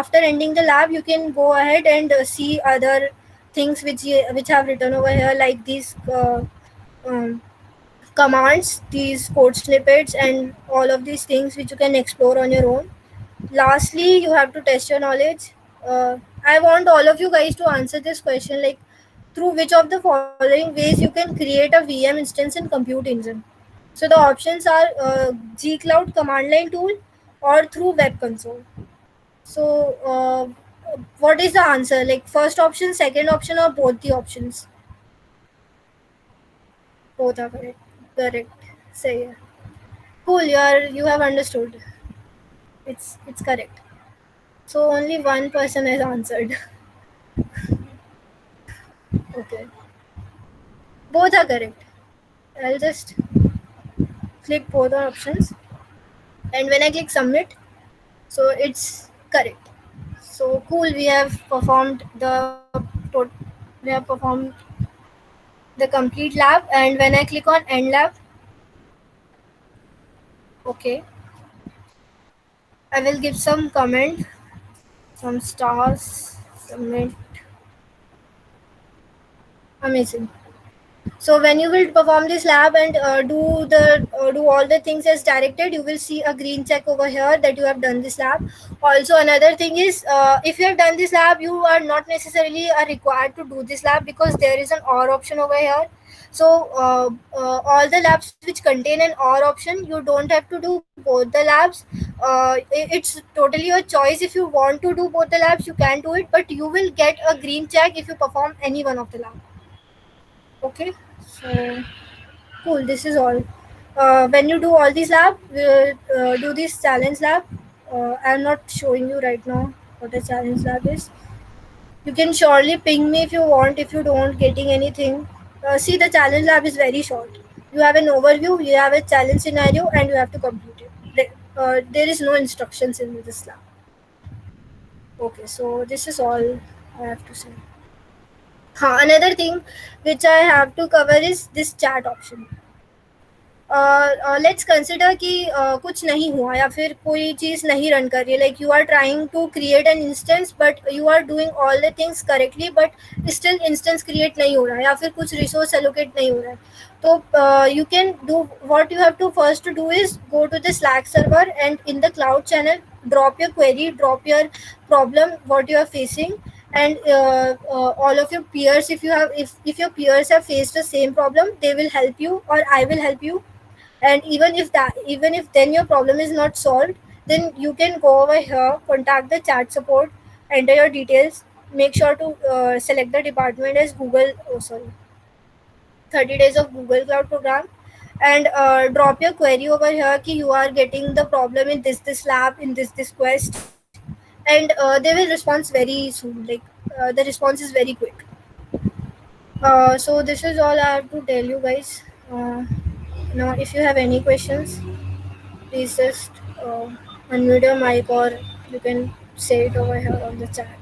after ending the lab, you can go ahead and see other things which have written over here, like these um, commands, these code snippets, and all of these things which you can explore on your own. Lastly, you have to test your knowledge. I want all of you guys to answer this question, like through which of the following ways you can create a VM instance in Compute Engine. So the options are gcloud command line tool or through web console. So what is the answer, like first option, second option, or both the options? Both are correct. Correct. Say yeah. Cool, you have understood. It's correct. So only one person has answered. Okay. Both are correct. I'll just click both the options, and when I click submit, so it's correct. So cool, we have performed we have performed the complete lab, and when I click on end lab, okay, I will give some comment, some stars, submit. Amazing. So when you will perform this lab and do all the things as directed, you will see a green check over here that you have done this lab. Also, another thing is, if you have done this lab, you are not necessarily required to do this lab, because there is an OR option over here. So all the labs which contain an OR option, you don't have to do both the labs. It's totally your choice. If you want to do both the labs, you can do it, but you will get a green check if you perform any one of the labs. Okay, so cool. This is all. When you do all these lab, do this challenge lab. I'm not showing you right now what a challenge lab is. You can surely ping me if you want. If you don't getting anything, see, the challenge lab is very short. You have an overview, you have a challenge scenario, and you have to complete it. There is no instructions in this lab. Okay, so this is all I have to say. Another thing which I have to cover is this chat option. Let's consider कि कुछ नहीं हुआ या फिर कोई चीज़ नहीं run कर रही है, like you are trying to create an instance but you are doing all the things correctly but still instance create नहीं हो रहा है या फिर कुछ रिसोर्स एलोकेट नहीं हो रहा है. तो you can do what you have to first do is go to the Slack server and in the cloud channel drop your query, drop your problem what you are facing, and all of your peers, if your peers have faced the same problem, they will help you or I will help you. And even if then your problem is not solved, then you can go over here, contact the chat support, enter your details, make sure to select the department as Google, oh sorry, 30 days of Google Cloud program, and drop your query over here ki you are getting the problem in this lab in this quest, and they will respond very soon, like the response is very quick. So this is all I have to tell you guys. Now if you have any questions, please just unmute your mic or you can say it over here on the chat.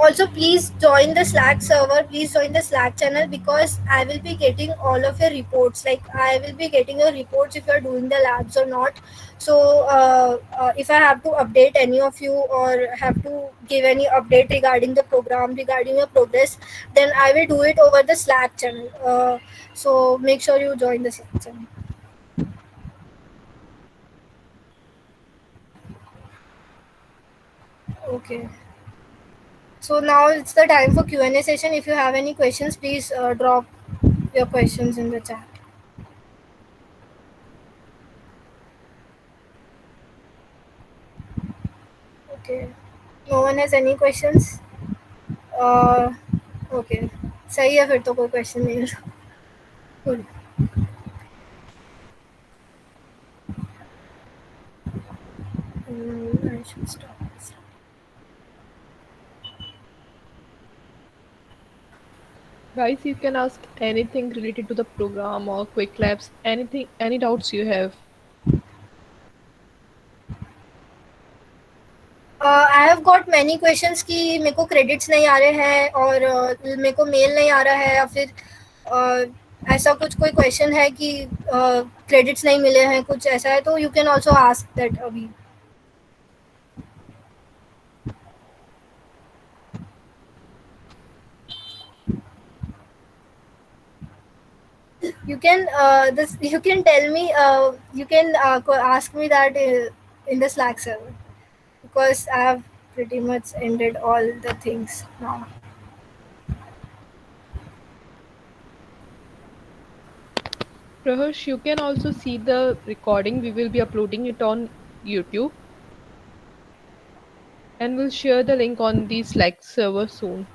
Also, please join the Slack server, please join the Slack channel, because I will be getting all of your reports, like I will be getting your reports if you're doing the labs or not. So if I have to update any of you or have to give any update regarding the program, regarding your progress, then I will do it over the Slack channel. So make sure you join the Slack channel. Okay, so now it's the time for Q&A session. If you have any questions, please drop your questions in the chat. Okay. No one has any questions? Uh, okay. सही है, फिर तो कोई question नहीं है. Cool. I should stop. Guys, you can ask anything related to the program or quick labs, anything, any doubts you have. I have got many questions कि मेरे को क्रेडिट्स नहीं आ रहे हैं और मेरे को मेल नहीं आ रहा है, या फिर ऐसा कुछ कोई क्वेश्चन है कि क्रेडिट्स नहीं मिले हैं, कुछ ऐसा है, तो you can also ask that अभी. You can this you can tell me, you can ask me that in the Slack server, because I have pretty much ended all the things now. Praharsh, you can also see the recording. We will be uploading it on YouTube and we'll share the link on the Slack server soon.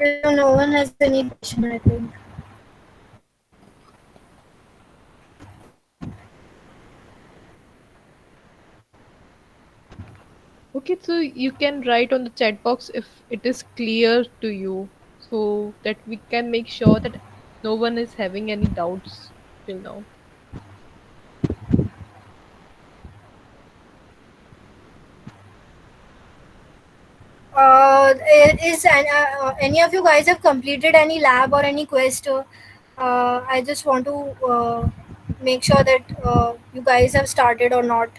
Okay, so no one has any question, I think. Okay, so you can write on the chat box if it is clear to you so that we can make sure that no one is having any doubts till now. Is any of you guys have completed any lab or any quest? I just want to make sure that you guys have started or not.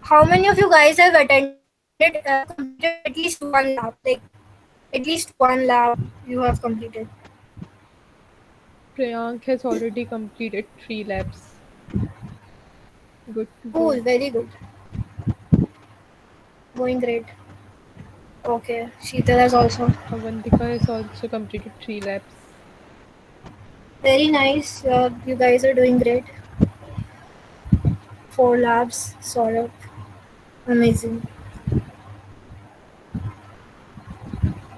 How many of you guys have attended, have completed at least one lab? Like at least one lab you have completed. Priyank has already completed 3 labs. Good to Cool, go. very good. Going great. Okay, Sheetal has also. Avantika has also completed 3 labs. Very nice. You guys are doing great. 4 labs, sort of. Amazing.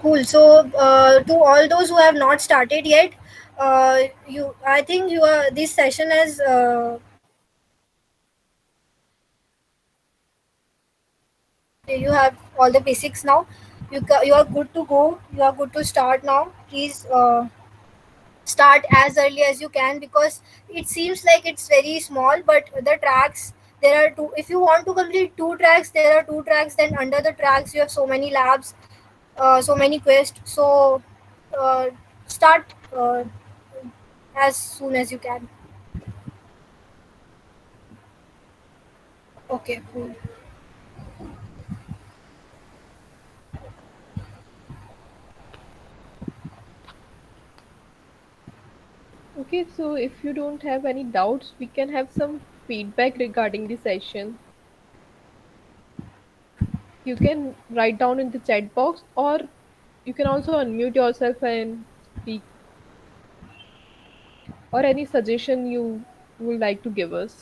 Cool. So, to all those who have not started yet, I think this session has You have all the basics now. You are good to go. You are good to start now. Please start as early as you can, because it seems like it's very small, but the tracks, there are two. If you want to complete two tracks, there are two tracks. Then under the tracks you have so many labs, so many quests. So uh, start as soon as you can. Okay, cool. Okay, so if you don't have any doubts, we can have some feedback regarding the session. You can write down in the chat box, or you can also unmute yourself and speak, or any suggestion you would like to give us.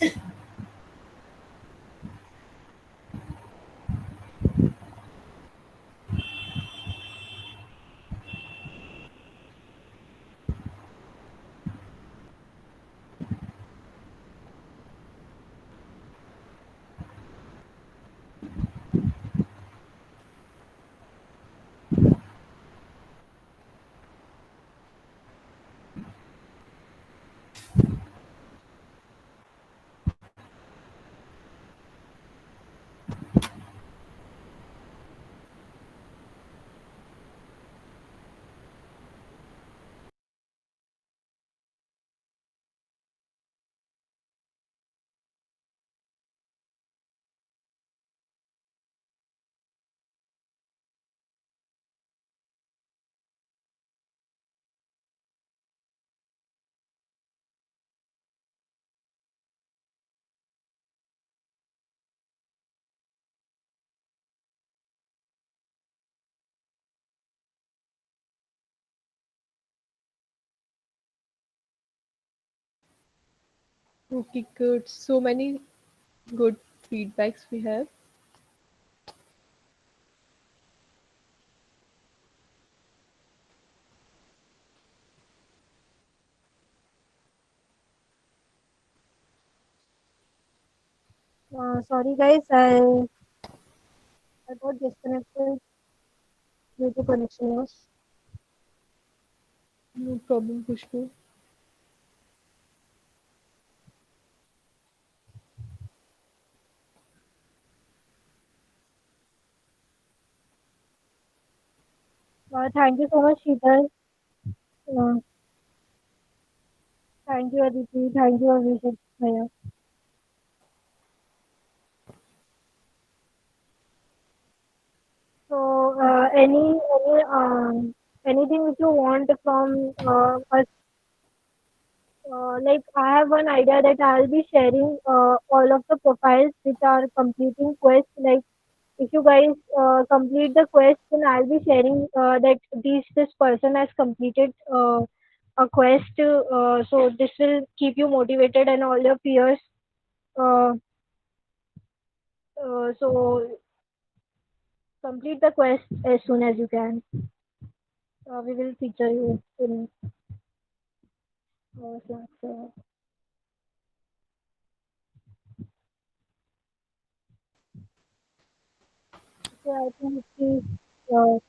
Okay, good. So many good feedbacks we have. Sorry guys, I got disconnected due to connection loss. No problem, Khushbu. Thank you so much, Sheetal. Uh, Thank you, Aditi. Thank you, Abhishek. Bhaiya. So, anything which you want from us, like I have one idea that I'll be sharing all of the profiles which are completing quests. Like if you guys complete the quest, then I'll be sharing that this person has completed a quest. So this will keep you motivated and all your peers. Uh, so complete the quest as soon as you can. We will feature you in Slack. So I think no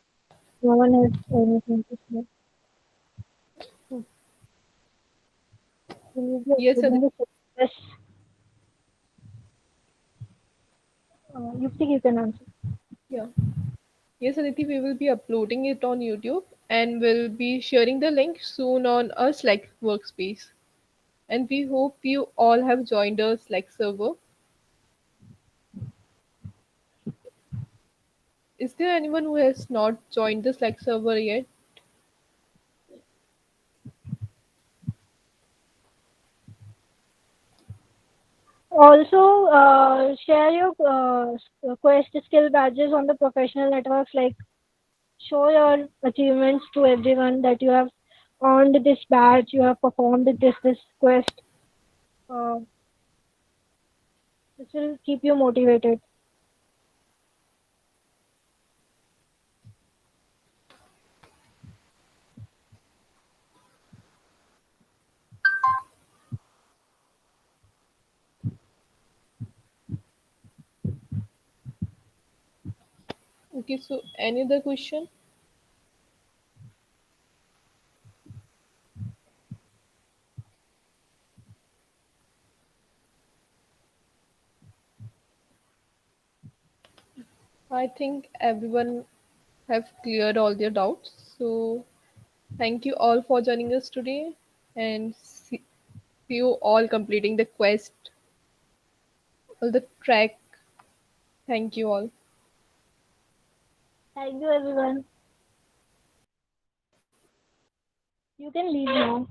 one has anything to say. We will be Yes, uploading the quest. Yukti, you can answer. yeah. Yes, Aditi, we will be uploading it on YouTube and we'll be sharing the link soon on our Slack workspace. And we hope you all have joined our Slack server. Is there anyone who has not joined the Slack server yet? Also, share your quest skill badges on the professional networks. Like, show your achievements to everyone that you have earned this badge, you have performed this quest. Uh, this will keep you motivated. Okay, so any other question? I think everyone have cleared all their doubts. So thank you all for joining us today and see you all completing the quest, all the track. Thank you all. Thank you, everyone. You can leave now.